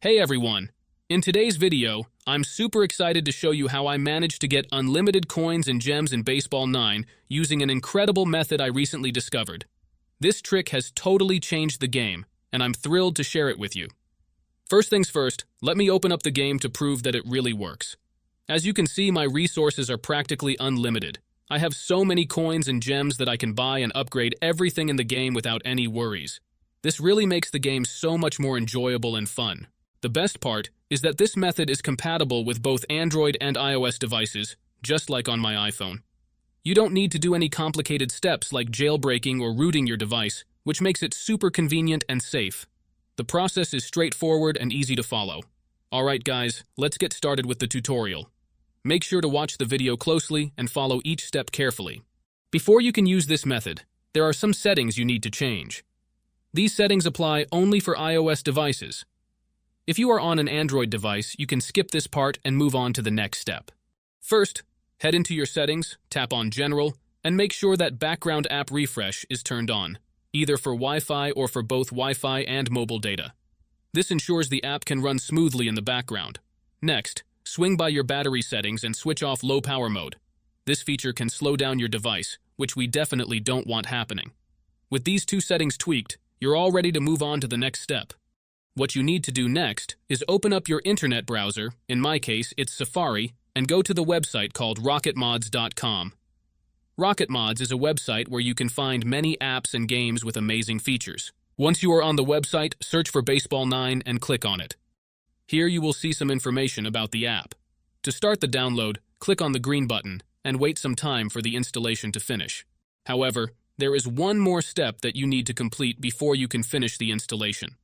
Hey everyone! In today's video, I'm super excited to show you how I managed to get unlimited coins and gems in Baseball 9 using an incredible method I recently discovered. This trick has totally changed the game, and I'm thrilled to share it with you. First things first, let me open up the game to prove that it really works. As you can see, my resources are practically unlimited. I have so many coins and gems that I can buy and upgrade everything in the game without any worries. This really makes the game so much more enjoyable and fun. The best part is that this method is compatible with both Android and iOS devices, just like on my iPhone. You don't need to do any complicated steps like jailbreaking or rooting your device, which makes it super convenient and safe. The process is straightforward and easy to follow. Alright guys, let's get started with the tutorial. Make sure to watch the video closely and follow each step carefully. Before you can use this method, there are some settings you need to change. These settings apply only for iOS devices. If you are on an Android device, you can skip this part and move on to the next step. First, head into your settings, tap on General, and make sure that Background App Refresh is turned on, either for Wi-Fi or for both Wi-Fi and mobile data. This ensures the app can run smoothly in the background. Next, swing by your battery settings and switch off low power mode. This feature can slow down your device, which we definitely don't want happening. With these two settings tweaked, you're all ready to move on to the next step. What you need to do next is open up your internet browser, in my case it's Safari, and go to the website called rocketmods.com. Rocketmods is a website where you can find many apps and games with amazing features. Once you are on the website, search for Baseball 9 and click on it. Here you will see some information about the app. To start the download, click on the green button and wait some time for the installation to finish. However, there is one more step that you need to complete before you can finish the installation.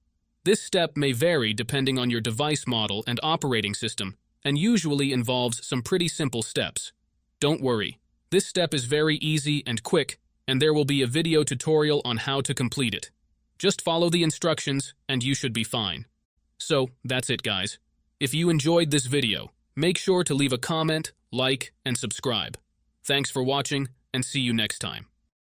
This step may vary depending on your device model and operating system, and usually involves some pretty simple steps. Don't worry, this step is very easy and quick, and there will be a video tutorial on how to complete it. Just follow the instructions, and you should be fine. So, that's it guys. If you enjoyed this video, make sure to leave a comment, like, and subscribe. Thanks for watching, and see you next time.